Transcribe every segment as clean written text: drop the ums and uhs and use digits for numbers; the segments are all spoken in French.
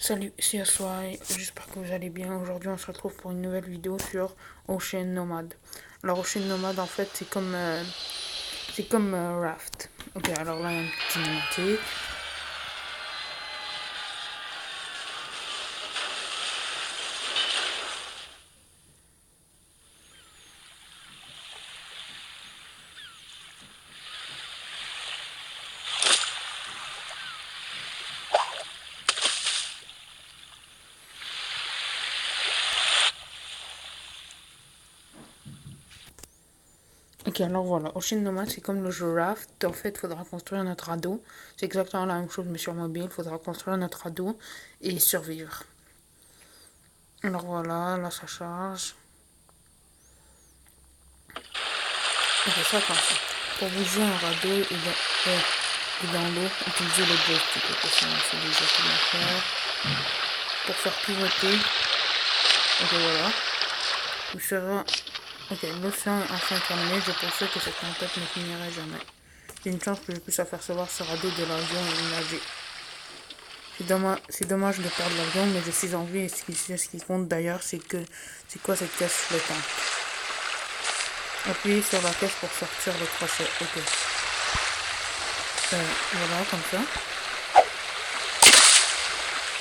Salut, c'est Aswai, j'espère que vous allez bien. Aujourd'hui, on se retrouve pour une nouvelle vidéo sur Ocean Nomad. Alors, Ocean Nomad, en fait, c'est comme Raft. Ok, alors là, il y a un petit montée. Ok, alors voilà, Ocean Nomad, c'est comme le jeu Raft. En fait, il faudra construire notre radeau. C'est exactement la même chose, mais sur mobile. Il faudra construire notre radeau et survivre. Alors voilà, là, ça charge. Ok, ça comme ça. Pour bouger un radeau et dans l'eau, utilisez le joystick. Ok, ça, c'est déjà tout bien faire. Pour faire pivoter, ok, voilà. Il sera. Ok, l'océan est enfin terminé. Je pensais que cette tempête ne finirait jamais. J'ai une chance que je puisse apercevoir ce radeau de l'avion et nager. C'est dommage de perdre l'avion, mais je suis en vie et ce qui compte d'ailleurs, c'est quoi cette caisse flottante. Appuyez sur la caisse pour sortir le crochet. Ok. Voilà, comme ça.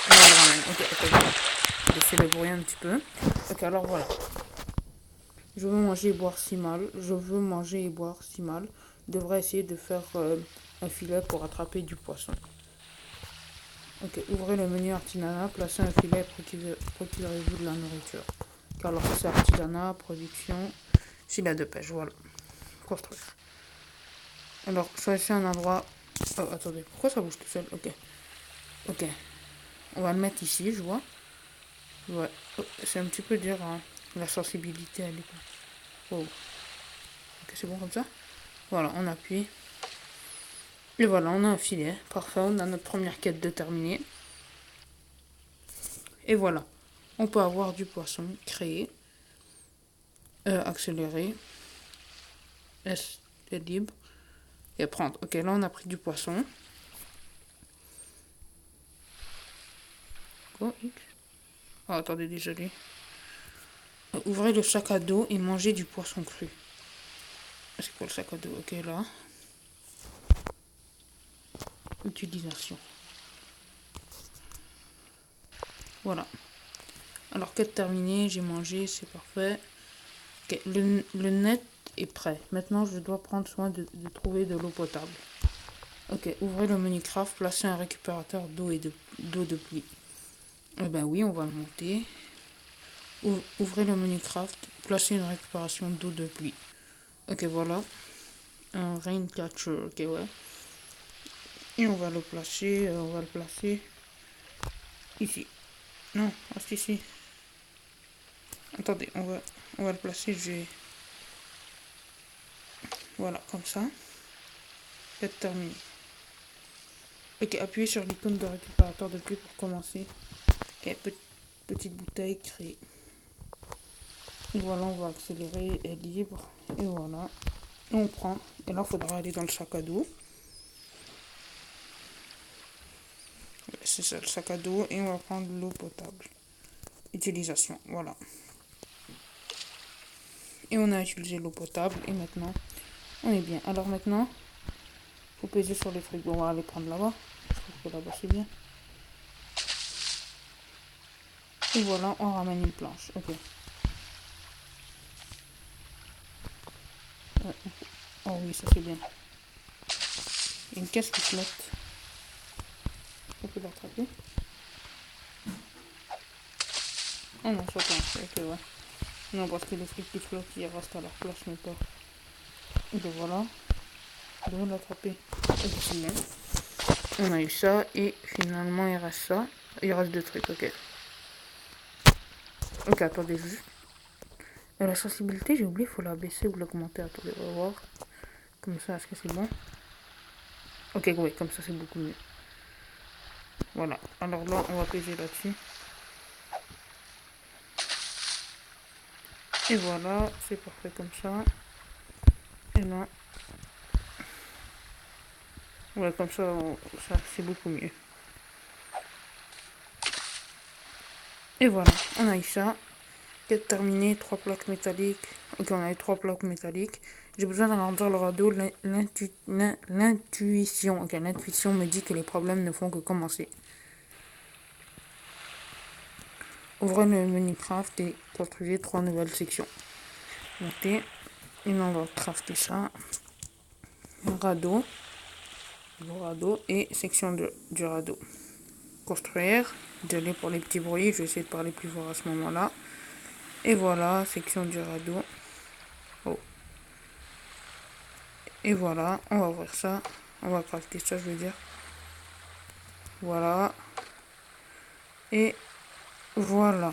On le ramène. Ok, ok. Laissez le bruit un petit peu. Ok, alors voilà. Je veux manger et boire si mal. Je veux manger et boire si mal. Je devrais essayer de faire un filet pour attraper du poisson. Ok, ouvrez le menu artisanat, placez un filet et procurez-vous de la nourriture. Car alors ça c'est artisanat, production, filet de pêche, voilà. Construire. Alors, choisissez un endroit. Oh, attendez, pourquoi ça bouge tout seul? Ok. Ok. On va le mettre ici, je vois. Ouais. Oh, c'est un petit peu dur, hein. La sensibilité, elle est pas. Oh. Ok, c'est bon comme ça? Voilà, on appuie. Et voilà, on a un filet. Parfait, on a notre première quête de terminée. Et voilà. On peut avoir du poisson créé, accéléré, S est libre, et prendre. Ok, là on a pris du poisson. Oh, X. Oh, attendez, désolé. Ouvrez le sac à dos et mangez du poisson cru. C'est quoi le sac à dos? Ok, là. Utilisation. Voilà. Alors, quête terminée, j'ai mangé, c'est parfait. Ok, le net est prêt. Maintenant, je dois prendre soin de trouver de l'eau potable. Ok, ouvrez le menu craft, placez un récupérateur d'eau de pluie. Eh ben oui, on va le monter. Ouvrez le menu craft, placez une récupération d'eau de pluie. Ok, voilà. Un rain catcher, ok, ouais. Et on va le placer ici. Non, reste ici. Attendez, on va le placer, voilà, comme ça. C'est terminé. Ok, appuyez sur l'icône de récupérateur de pluie pour commencer. Ok, petite bouteille créée. Et voilà, on va accélérer, elle est libre. Et voilà. Et on prend. Et là, il faudra aller dans le sac à dos. C'est ça, le sac à dos. Et on va prendre l'eau potable. Utilisation, voilà. Et on a utilisé l'eau potable. Et maintenant, on est bien. Alors maintenant, il faut peser sur les frigos. On va aller prendre là-bas. Je trouve que là-bas, c'est bien. Et voilà, on ramène une planche. Ok. Oh oui, ça c'est bien. Une caisse qui flotte. On peut l'attraper. Oh non, ça tombe. Ok, ouais. Non, parce que les frites qui flottent, ils restent à leur place, mais pas. Et ben voilà. On devrait l'attraper. Ok, c'est bon. On a eu ça, et finalement, il reste ça. Il reste deux trucs, ok. Ok, attendez juste. Et la sensibilité, j'ai oublié, il faut la baisser ou l'augmenter. Attendez, on va voir. Comme ça, est-ce que c'est bon? Ok, oui, comme ça, c'est beaucoup mieux. Voilà. Alors là, on va peser là-dessus. Et voilà, c'est parfait comme ça. Et là, ouais, comme ça, ça c'est beaucoup mieux. Et voilà, on a eu ça. Quête terminée, 3 plaques métalliques. Ok, on a eu 3 plaques métalliques. J'ai besoin d'agrandir le radeau. L'intuition. Ok, l'intuition me dit que les problèmes ne font que commencer. Ouvrez le menu craft et construisez 3 nouvelles sections. Montez. Et on va crafter ça. Un radeau. Le radeau et section du radeau. Construire. Désolé pour les petits bruits. Je vais essayer de parler plus fort à ce moment-là. Et voilà, section du radeau. Oh. Et voilà, on va ouvrir ça. On va crafter ça, je veux dire. Voilà. Et voilà.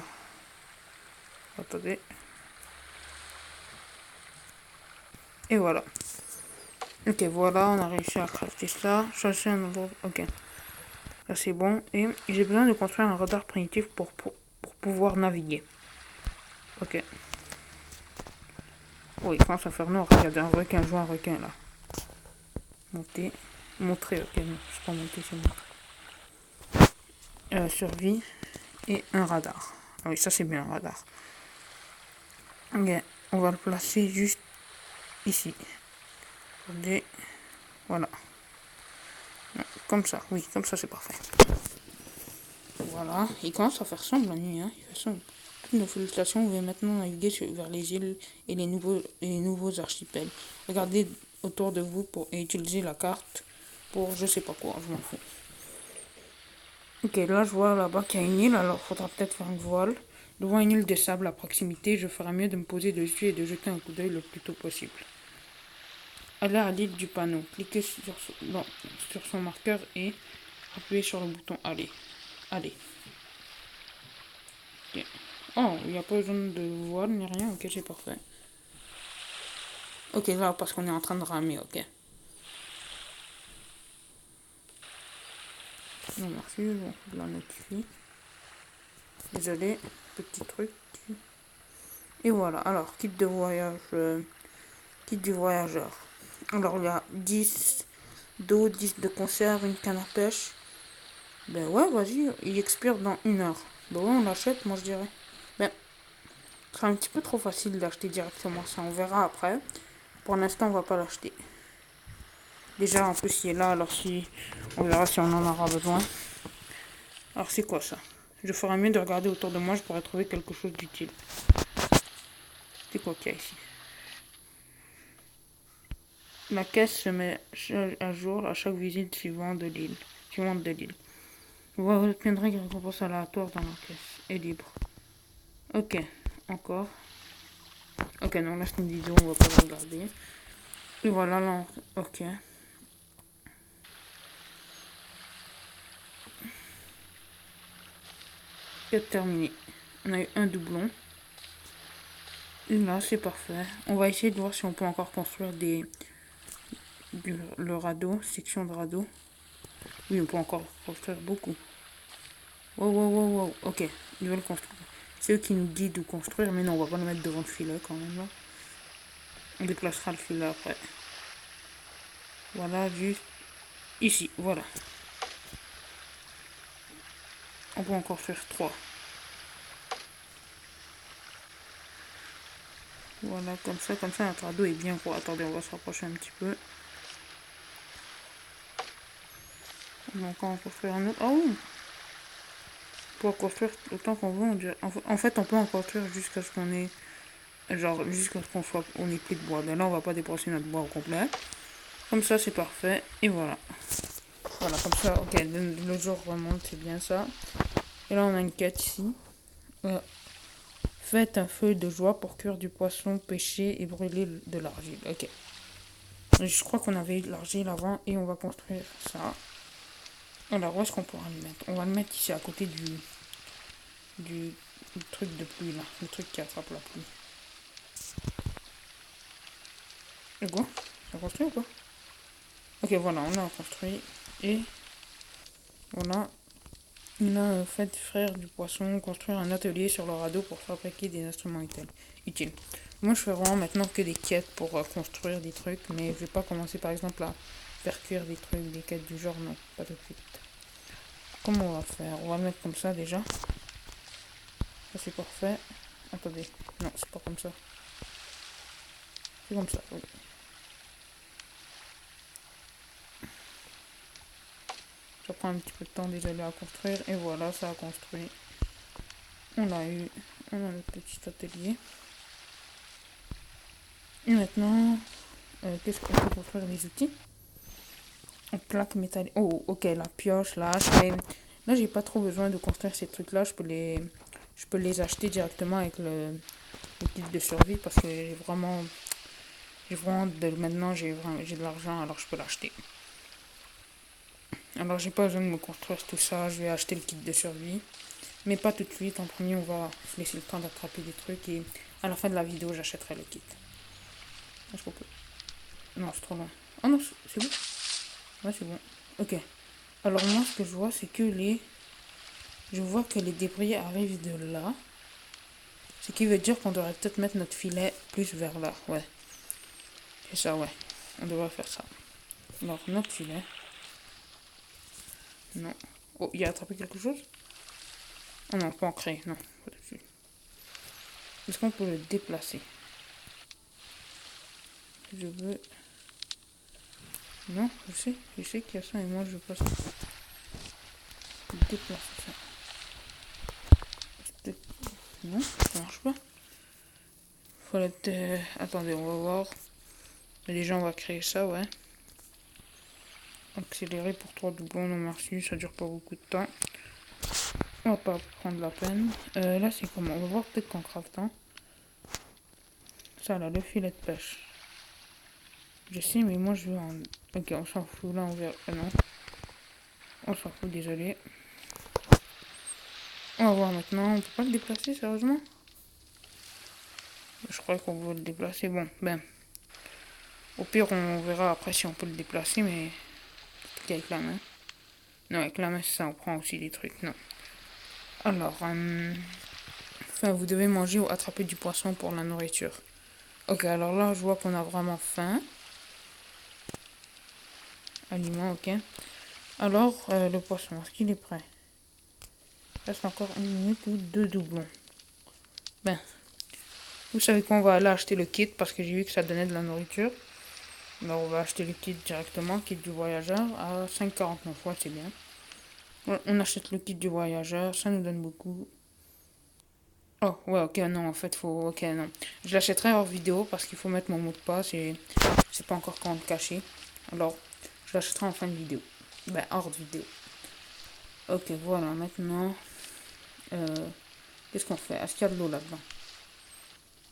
Attendez. Et voilà. Ok, voilà, on a réussi à crafter ça. Choisir un endroit. Ok. Là, c'est bon. Et j'ai besoin de construire un radar primitif pour pouvoir naviguer. Ok. Oh, il commence à faire noir. Regardez, un requin. Je vois un requin là. Monter. Montrer. Ok, non. C'est pas monter, c'est montrer. Survie. Et un radar. Ah oui, ça c'est bien un radar. Ok. On va le placer juste ici. Regardez. Voilà. Non, comme ça. Oui, comme ça c'est parfait. Voilà, il commence à faire sombre la nuit, hein. Il fait sombre. Toutes nos félicitations, vous pouvez maintenant naviguer vers les îles et les nouveaux archipels. Regardez autour de vous et utilisez la carte pour je sais pas quoi, je m'en fous. Ok, là je vois là-bas qu'il y a une île, alors faudra peut-être faire une voile. Devant une île de sable à proximité, je ferai mieux de me poser dessus et de jeter un coup d'œil le plus tôt possible. Allez à l'île du panneau, cliquez sur son marqueur et appuyez sur le bouton aller. Allez. Okay. Oh, il n'y a pas besoin de voile ni rien, ok, c'est parfait. Ok, là, parce qu'on est en train de ramer, ok. Non, merci, bon, je la notifie. Désolé, petit truc. Et voilà, alors, kit de voyage, kit du voyageur. Alors, il y a 10 d'eau, 10 de conserve, une canne à pêche. Ben ouais, vas-y, il expire dans 1 heure. Ben ouais, on l'achète, moi je dirais. Ben, ce sera un petit peu trop facile d'acheter directement ça, on verra après. Pour l'instant, on va pas l'acheter. Déjà, en plus, il est là, alors si on verra si on en aura besoin. Alors, c'est quoi ça? Je ferais mieux de regarder autour de moi, je pourrais trouver quelque chose d'utile. C'est quoi qu'il y a ici? La caisse se met à jour à chaque visite suivante de l'île. Vous obtiendrez une récompense aléatoire dans la caisse. Et libre. Ok, encore. Ok, non, là c'est une vidéo, on va pas la regarder. Et voilà, là, ok. Quête terminée. On a eu un doublon. Et là, c'est parfait. On va essayer de voir si on peut encore construire le radeau, section de radeau. Oui, on peut encore construire beaucoup. Wow, wow, wow, wow. Ok, ils veulent construire. C'est eux qui nous disent d'où construire, mais non, on va pas le mettre devant le filet quand même. Là. On déplacera le filet après. Voilà, juste ici, voilà. On peut en construire 3. Voilà, comme ça, notre radeau est bien gros. Attendez, on va se rapprocher un petit peu. On va encore en construire un autre. Ah oui! On peut en construire autant qu'on veut. En fait, on peut en construire jusqu'à ce qu'on ait. Genre, jusqu'à ce on ait plus de bois. Mais là, on va pas dépenser notre bois au complet. Comme ça, c'est parfait. Et voilà. Voilà, comme ça, ok, le jour remonte, c'est bien ça. Et là, on a une quête ici. Faites un feu de joie pour cuire du poisson, pêcher et brûler de l'argile. Ok. Je crois qu'on avait eu de l'argile avant et on va construire ça. Alors, où est-ce qu'on pourra le mettre? On va le mettre ici à côté du truc de pluie là. Le truc qui attrape la pluie. Et quoi? Ça construit ou quoi? Ok, voilà, on a construit. Et voilà. On a fait frère du poisson construire un atelier sur le radeau pour fabriquer des instruments utiles. Moi, je fais vraiment maintenant que des quêtes pour construire des trucs, mais je vais pas commencer par exemple à faire cuire des trucs, des quêtes du genre, non, pas tout de suite. Comment on va faire? On va le mettre comme ça déjà. Ça c'est parfait. Attendez. Non, c'est pas comme ça. C'est comme ça, oui. Ça prend un petit peu de temps, désolé, à construire. Et voilà, ça a construit. On l'a eu. On a le petit atelier. Et maintenant, qu'est-ce qu'on fait pour faire les outils? En plaque métallique. Oh, ok, la pioche, là. Là, j'ai pas trop besoin de construire ces trucs-là. Je peux les acheter directement avec le kit de survie parce que maintenant, j'ai de l'argent, alors je peux l'acheter. Alors, j'ai pas besoin de me construire tout ça. Je vais acheter le kit de survie. Mais pas tout de suite. En premier, on va se laisser le temps d'attraper des trucs et à la fin de la vidéo, j'achèterai le kit. Est-ce qu'on peut? Non, c'est trop loin. Oh non, c'est bon? Ouais, c'est bon. Ok. Alors, moi, ce que je vois, c'est que je vois que les débris arrivent de là. Ce qui veut dire qu'on devrait peut-être mettre notre filet plus vers là. Ouais. C'est ça, ouais. On devrait faire ça. Alors, notre filet. Non. Oh, il a attrapé quelque chose? Oh non, pas ancré. Non, pas dessus. Est-ce qu'on peut le déplacer? Je veux... Non, je sais qu'il y a ça et moi je veux pas ça. Déplacer ça. Non, ça marche pas. Faut être... Attendez, on va voir. Mais déjà, on va créer ça, ouais. Accélérer pour 3 doublons, non merci, ça dure pas beaucoup de temps. On va pas prendre la peine. Là, c'est comment? On va voir peut-être qu'en craftant. Ça, là, le filet de pêche. Je sais, mais moi, je veux en... Ok, on s'en fout, là, on verra... non. On s'en fout, désolé. On va voir maintenant. On peut pas le déplacer, sérieusement? Je crois qu'on veut le déplacer. Bon, ben... Au pire, on verra après si on peut le déplacer, mais... Peut-être qu'avec la main. Non, avec la main, ça, on prend aussi des trucs, non. Alors, enfin, vous devez manger ou attraper du poisson pour la nourriture. Ok, alors là, je vois qu'on a vraiment faim. Aliment, ok. Alors, le poisson, est-ce qu'il est prêt? Il reste encore 1 minute ou 2 doublons. Ben, vous savez quoi, on va aller acheter le kit parce que j'ai vu que ça donnait de la nourriture. Alors, on va acheter le kit directement, kit du voyageur, à 5,49. Ouais, c'est bien. On achète le kit du voyageur, ça nous donne beaucoup. Oh, ouais, ok, non, en fait, faut... Ok, non. Je l'achèterai hors vidéo parce qu'il faut mettre mon mot de passe et c'est pas encore quand le cacher. Alors, je l'achèterai en fin de vidéo. Ben, hors de vidéo. Ok, voilà, maintenant... Qu'est-ce qu'on fait? Est-ce qu'il y a de l'eau là-dedans?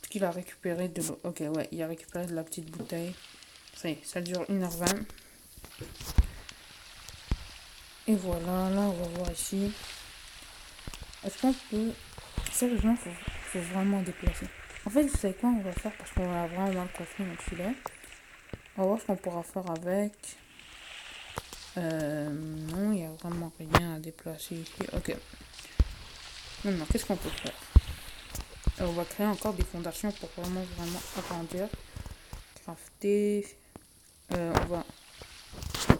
Est-ce qu'il a récupéré de l'eau? Ok, ouais, il a récupéré de la petite bouteille. Ça dure 1h20. Et voilà, là, on va voir ici. Est-ce qu'on peut... Sérieusement, faut vraiment déplacer. En fait, vous savez quoi on va faire parce qu'on a vraiment mal construit notre filet. On va voir ce qu'on pourra faire avec. Non, il n'y a vraiment rien à déplacer ici. Ok. Maintenant, qu'est-ce qu'on peut faire? On va créer encore des fondations pour vraiment agrandir. Crafter. On va...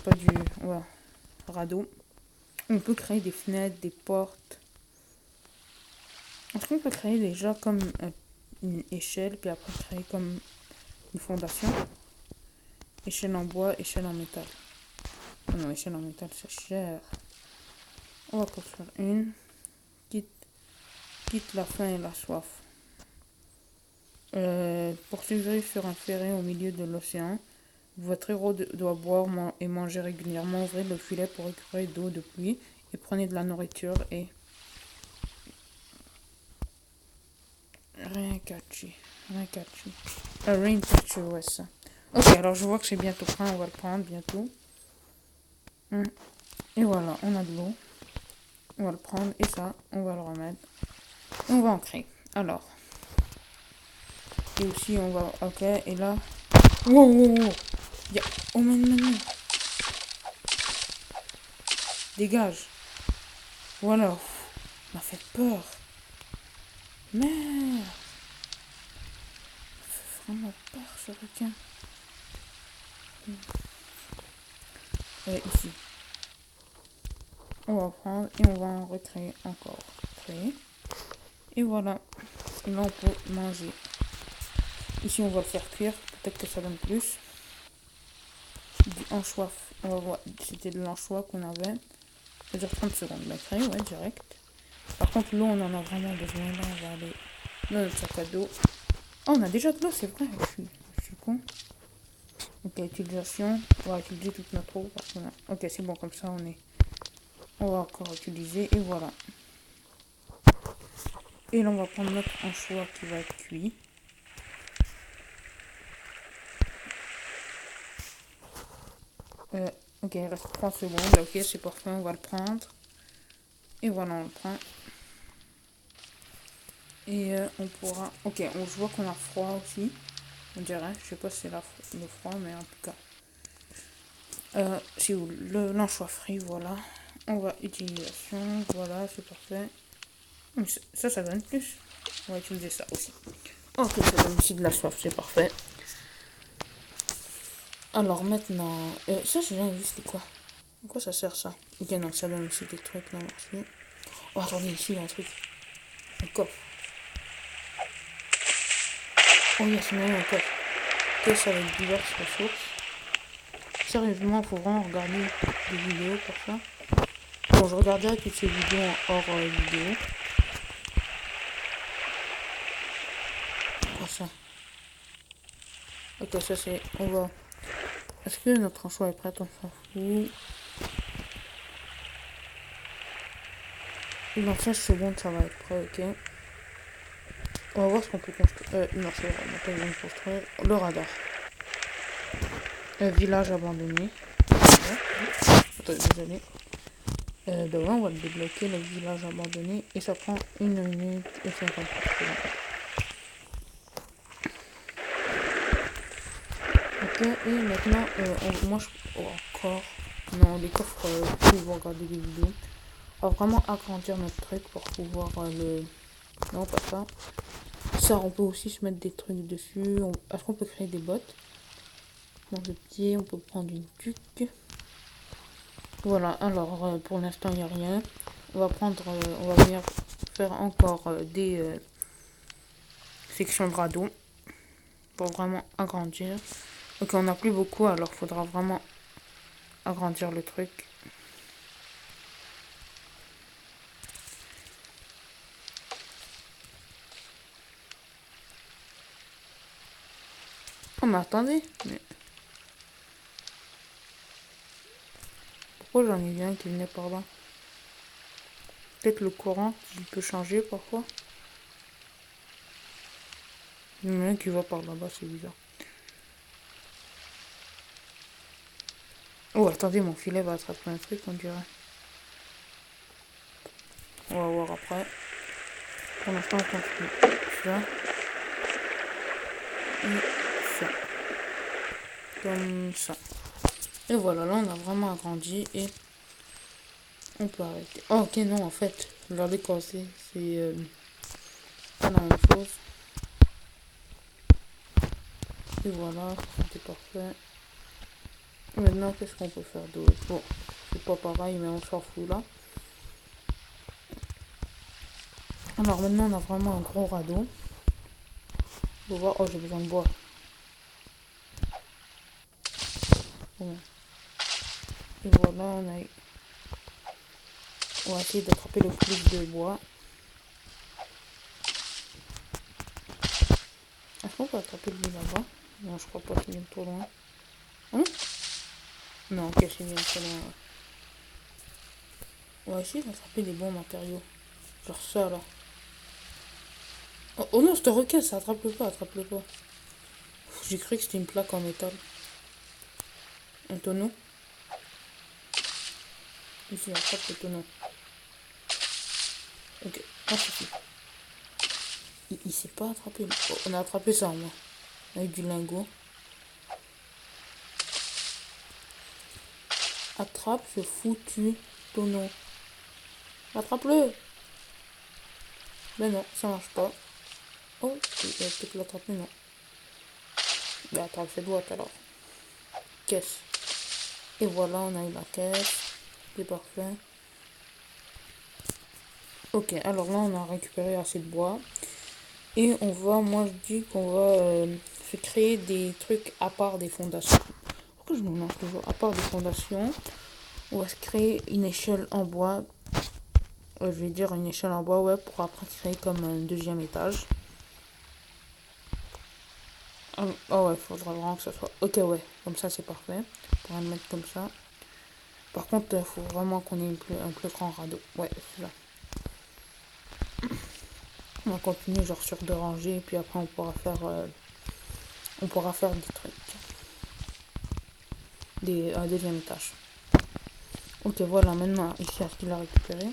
Pas du... On va... Radeau. On peut créer des fenêtres, des portes. Est-ce qu'on peut créer déjà comme une échelle, puis après créer comme une fondation? Échelle en bois, échelle en métal. Oh non, échelle en métal, c'est cher. On va construire une. Quitte la faim et la soif. Pour survivre sur un ferry au milieu de l'océan, votre héros doit boire et manger régulièrement. Ouvrez le filet pour récupérer d'eau de pluie et prenez de la nourriture et... Raincatcher. Raincatcher, ouais, ça. Ok, alors je vois que c'est bientôt prêt, on va le prendre bientôt. Et voilà, on a de l'eau. On va le prendre et ça, on va le remettre. Et on va en créer. Alors. Et aussi, on va... Ok, et là... Wow. Oh, man. Dégage. Voilà. M'a fait peur. Merde. Ça fait vraiment peur, ce requin. Ici. On va prendre et on va en recréer encore. Créer. Et voilà. Et là, on peut manger. Ici, on va le faire cuire. Peut-être que ça donne plus. Du anchois. On va voir. C'était de l'anchois qu'on avait. Ça dure 30 secondes. Bah, créé, ouais, direct. Par contre, l'eau, on en a vraiment besoin. Là, on va aller dans notre sac à dos. Oh, on a déjà de l'eau, c'est vrai. Je suis con. Ok, utilisation. On va utiliser toute notre eau. Ok, c'est bon, comme ça, on va encore utiliser. Et voilà. Et là, on va prendre notre anchois qui va être cuit. Ok, il reste 30 secondes. Ok, c'est parfait, on va le prendre. Et voilà, on le prend. Et on pourra... Ok, on voit qu'on a froid aussi. On dirait. Je sais pas si c'est le froid, mais en tout cas. C'est où l'anchois frit, voilà. On va utilisation. Voilà, c'est parfait. Ça donne plus. On va utiliser ça aussi. Ok, ça donne aussi de la soif, c'est parfait. Alors maintenant... ça, j'ai jamais vu, c'était quoi? À quoi ça sert ça? Ok, non, ça donne aussi des trucs, non, merci. Oh, attendez, ici, il y a un truc. Un coffre. Oh, il y a ce un coffre. Caisse avec diverses ressources. Sérieusement, faut vraiment regarder des vidéos pour ça. Bon, je regarderai toutes ces vidéos en hors vidéo. Quoi ça? Ok, ça c'est... On va... Est-ce que notre anchois est prêt? On s'en fout. Dans 16 secondes, ça va être prêt, ok. On va voir ce qu'on peut construire. Non, c'est vrai, on n'a pas besoin de construire. Le radar. Village abandonné. Ouais. Attends, désolé. Demain, on va débloquer le village abandonné et ça prend 1 minute et 50 secondes. Ok, et maintenant, moi, encore. Non, les coffres, pour regarder des vidéos. On va vraiment agrandir notre truc pour pouvoir le... Non, pas ça. Ça, on peut aussi se mettre des trucs dessus. Est-ce qu'on peut créer des bottes? Donc, le pied, on peut prendre une tuque. Voilà, alors, pour l'instant, il n'y a rien. On va prendre, on va venir faire encore des sections de radeau pour vraiment agrandir. Ok, on n'a plus beaucoup, alors il faudra vraiment agrandir le truc. Oh, mais attendez, mais pourquoi j'en ai vu un qui venait par là? Peut-être le courant qui peut changer parfois. Il y en a un qui va par là-bas, c'est bizarre. Oh, attendez, mon filet va attraper un truc, on dirait. On va voir après. Pour l'instant, on continue. Ça. Et ça. Comme ça. Et voilà, là, on a vraiment agrandi et on peut arrêter. Oh, ok, non, en fait, regardez quoi c'est. C'est pas la même chose. Et voilà, c'était parfait. Maintenant, qu'est-ce qu'on peut faire d'autre? Bon, c'est pas pareil, mais on s'en fout là. Alors maintenant, on a vraiment un gros radeau. On va voir. Oh, j'ai besoin de bois. Bon. Et voilà, on va essayer d'attraper le plus de bois. Est-ce qu'on peut attraper lui là-bas? Non, je crois pas qu'il vient trop loin. Hein? Non, ok, c'est bien trop loin. On va essayer d'attraper des bons matériaux. Genre ça là. Oh, oh non, cette requin, ça attrape-le pas, attrape-le pas. J'ai cru que c'était une plaque en métal. Un tonneau. Ici, attrape le tonneau. Ok, ah, c'est tout. Il s'est pas attrapé. Oh, on a attrapé ça, moi. Avec du lingot. Attrape ce foutu tonneau. Attrape-le! Mais non, ça marche pas. Oh, il va peut-être l'attraper, non. Bah, attrape cette boîte alors. Caisse. Et voilà, on a eu la caisse. C'est parfait. Ok, alors là, on a récupéré assez de bois. Et on va, moi je dis qu'on va se créer des trucs à part des fondations. Pourquoi je me mélange toujours? À part des fondations, on va se créer une échelle en bois. Je vais dire une échelle en bois, ouais, pour après créer comme un deuxième étage. Oh ouais, il faudra vraiment que ça soit. Ok, ouais, comme ça c'est parfait. On va le mettre comme ça. Par contre, il faut vraiment qu'on ait un plus grand radeau. Ouais, c'est ça. On va continuer genre sur deux rangées, puis après on pourra faire des trucs. Un deuxième étage. Ok, voilà, maintenant, ici, à ce qu'il a récupéré.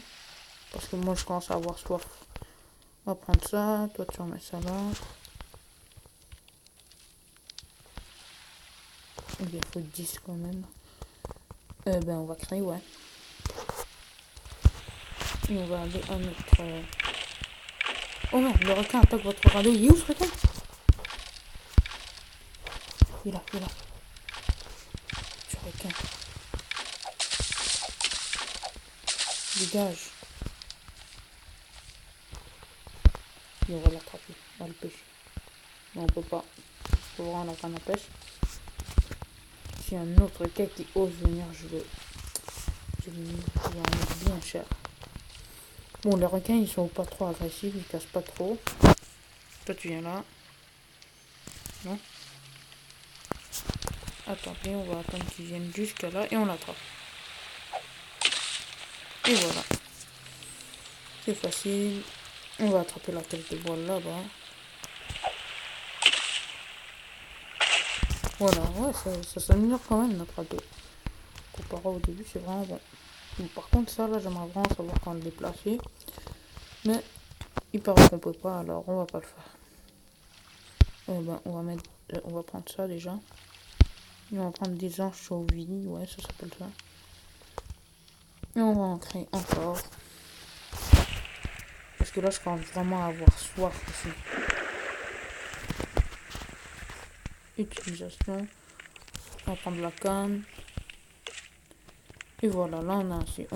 Parce que moi, je commence à avoir soif. On va prendre ça. Toi, tu remets ça là. Il faut 10 quand même. Ben, on va créer, ouais. Et on va aller à notre... Oh non, le requin attaque votre radeau. Il est où ce requin? Il est là, il est là. Ce requin. Dégage. Et on va l'attraper. On va le pêcher. Mais on peut pas. Faut vraiment la canne à pêche. Si un autre requin qui ose venir, je vais en mettre bien cher. Bon, les requins, ils sont pas trop agressifs. Ils cassent pas trop. Toi, tu viens là. Non? Attendez, on va attendre qu'ils viennent jusqu'à là et on l'attrape. Et voilà. C'est facile. On va attraper la tête de bois là-bas. Voilà, ouais, ça s'améliore quand même notre radeau. Comparé au début, c'est vraiment bon. Donc, par contre, ça là, j'aimerais vraiment savoir quand le déplacer. Mais il paraît qu'on peut pas, alors on va pas le faire. Ben, on va prendre ça déjà. Et on va prendre des anchovies, ouais, ça s'appelle ça. Et on va en créer encore. Parce que là, je commence vraiment à avoir soif aussi. Utilisation. On va prendre la canne. Et voilà, là on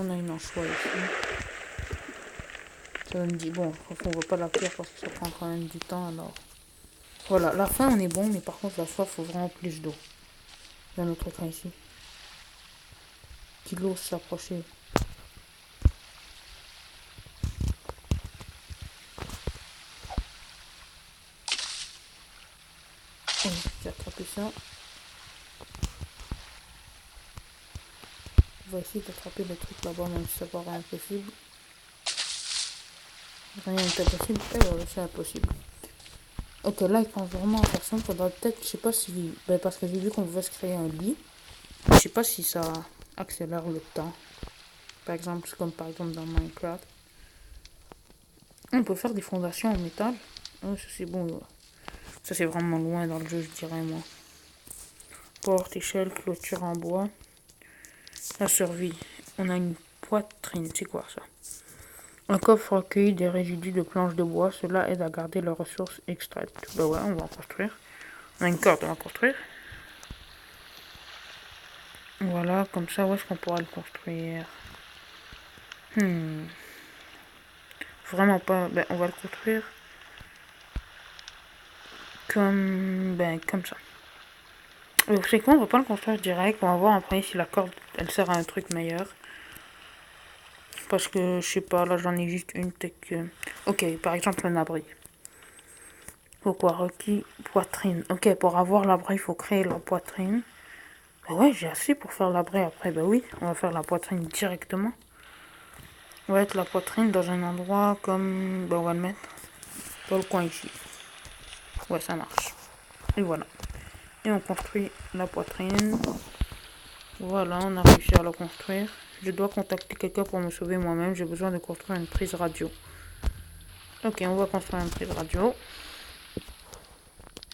a une anchois ici. Ça me dit, bon, on va pas la cuire parce que ça prend quand même du temps alors. Voilà, la fin on est bon, mais par contre la soif, faut vraiment plus d'eau. Il y a un autre cas ici. Qui l'ose s'approcher. J'ai attrapé ça. On va essayer d'attraper le truc là-bas, même si ça paraît impossible. Rien n'est impossible. Eh ouais, c'est impossible. Ok, là il pense vraiment à faire ça. Faudra peut-être, je sais pas si. Ben, parce que j'ai vu qu'on pouvait se créer un lit. Je sais pas si ça accélère le temps. Par exemple, comme par exemple dans Minecraft. On peut faire des fondations en métal. Oh, ça c'est bon. Ça c'est vraiment loin dans le jeu, je dirais moi. Porte, échelle, clôture en bois. La survie. On a une poitrine. C'est quoi ça? Un coffre recueille des résidus de planches de bois. Cela aide à garder leurs ressources extraites. Bah ouais, on va en construire. On a une corde, on va construire. Voilà, comme ça, où est-ce qu'on pourra le construire? Vraiment pas. Ben, on va le construire comme ça. C'est quoi, on va pas le construire direct. On va voir après si la corde, elle sert à un truc meilleur. Parce que, je sais pas, là j'en ai juste une. Que... Ok, par exemple un abri. Faut quoi? Requis poitrine. Ok, pour avoir l'abri, il faut créer la poitrine. Bah ouais, j'ai assez pour faire l'abri après. Bah oui, on va faire la poitrine directement. On va mettre la poitrine dans un endroit comme... Bah on va le mettre dans le coin ici. Ouais, ça marche. Et voilà. Et on construit la poitrine. Voilà, on a réussi à la construire. Je dois contacter quelqu'un pour me sauver moi-même. J'ai besoin de construire une prise radio. Ok, on va construire une prise radio.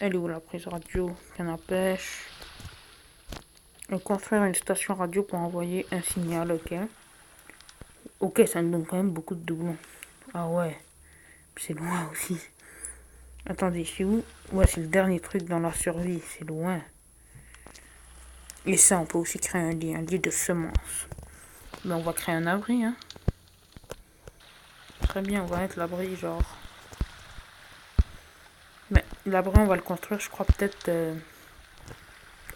Elle est où la prise radio? Canne à pêche. On construire une station radio pour envoyer un signal, ok. Ok, ça me donne quand même beaucoup de doublons. Ah ouais, c'est loin aussi. Attendez, c'est où? Ouais, c'est le dernier truc dans la survie, c'est loin. Et ça, on peut aussi créer un lit de semences. Ben, on va créer un abri, hein. Très bien, on va mettre l'abri, genre... Mais l'abri, on va le construire, je crois, peut-être...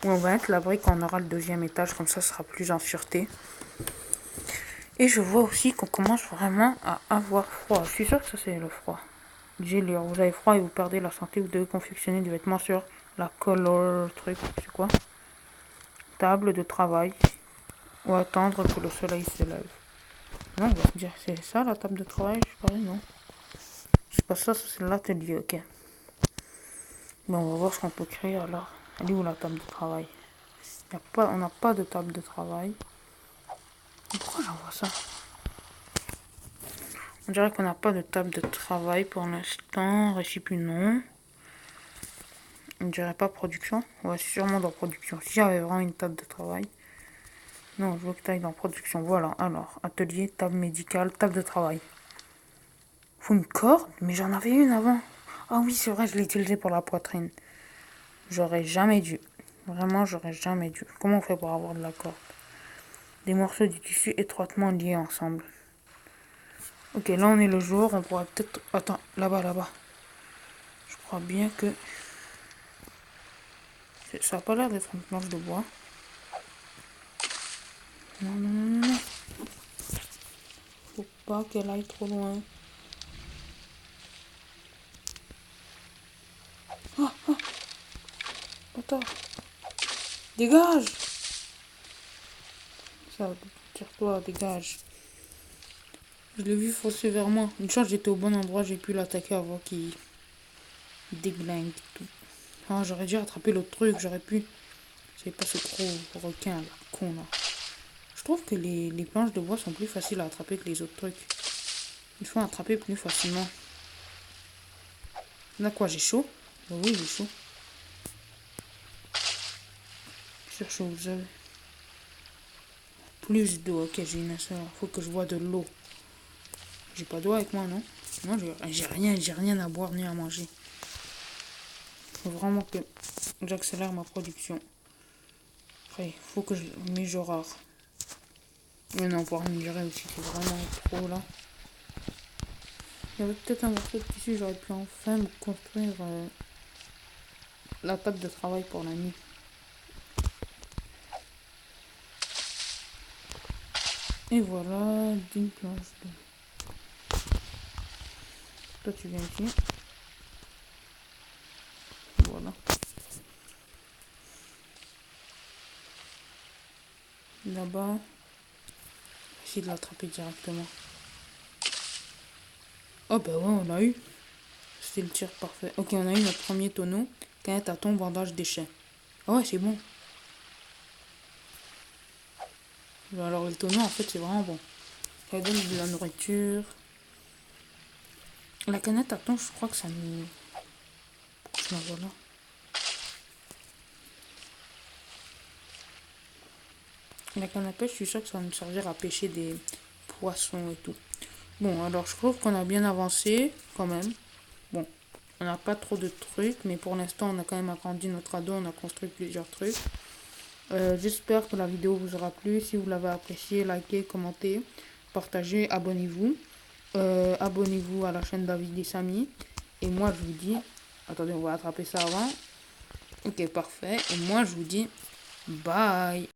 Où on va mettre l'abri quand on aura le deuxième étage, comme ça sera plus en sûreté. Et je vois aussi qu'on commence vraiment à avoir froid. Je suis sûr que ça c'est le froid. Gélure, vous avez froid et vous perdez la santé, vous devez confectionner des vêtements sur la color truc, c'est quoi? Table de travail. Ou attendre que le soleil se lève. Non, on va se dire, c'est ça la table de travail, je parie, non? C'est pas ça, c'est l'atelier, ok. Bon, on va voir ce qu'on peut créer alors. Elle est où la table de travail? On n'a pas de table de travail. Pourquoi j'envoie ça? On dirait qu'on n'a pas de table de travail pour l'instant. Récipient non. On dirait pas production. Ouais, sûrement dans production. Si j'avais vraiment une table de travail. Non, je veux que tu ailles dans production. Voilà, alors, atelier, table médicale, table de travail. Faut une corde? Mais j'en avais une avant. Ah oui, c'est vrai, je l'ai utilisée pour la poitrine. J'aurais jamais dû. Vraiment, j'aurais jamais dû. Comment on fait pour avoir de la corde? Des morceaux du tissu étroitement liés ensemble. Ok, là on est le jour, on pourrait peut-être... Attends, là-bas, là-bas. Je crois bien que... Ça n'a pas l'air d'être une planche de bois. Non, non, non, non, non. Faut pas qu'elle aille trop loin. Ah, ah. Attends. Dégage! Ça, tire-toi, dégage. Je l'ai vu foncer vers moi. Une chance, j'étais au bon endroit, j'ai pu l'attaquer avant qu'il déglingue tout. Ah, j'aurais dû attraper l'autre truc, j'aurais pu. C'est pas ce gros requin là, con là. Je trouve que les planches de bois sont plus faciles à attraper que les autres trucs. Il faut attraper plus facilement. Là quoi, j'ai chaud? Oh oui, j'ai chaud. Sur chaud, vous avez. Plus d'eau, ok, j'ai une seule. Faut que je bois de l'eau. J'ai pas d'eau avec moi, non? Non, j'ai rien à boire ni à manger. Faut vraiment que j'accélère ma production. Après, faut que je m'améliore. Mais non, pour améliorer aussi, c'est vraiment trop là. Il y avait peut-être un morceau de tissu, j'aurais pu enfin me construire la table de travail pour la nuit. Et voilà, d'une planche de... Toi tu viens ici. Voilà. Là-bas. Essayer de l'attraper directement. Oh bah ouais, on l'a eu. C'était le tir parfait. Ok, on a eu notre premier tonneau. Canette à thon, bandage, déchets. Ah ouais, c'est bon. Alors le tonneau, en fait, c'est vraiment bon. Ça donne de la nourriture. La canette à thon, je crois que ça nous... Voilà. La canne à pêche, je suis sûr que ça va nous servir à pêcher des poissons et tout. Bon, alors je trouve qu'on a bien avancé quand même. Bon, on n'a pas trop de trucs, mais pour l'instant, on a quand même agrandi notre ado, on a construit plusieurs trucs. J'espère que la vidéo vous aura plu. Si vous l'avez apprécié, likez, commentez, partagez, abonnez-vous. Abonnez-vous à la chaîne David et Samy. Et moi, je vous dis... Attendez, on va attraper ça avant. Ok, parfait. Et moi, je vous dis bye.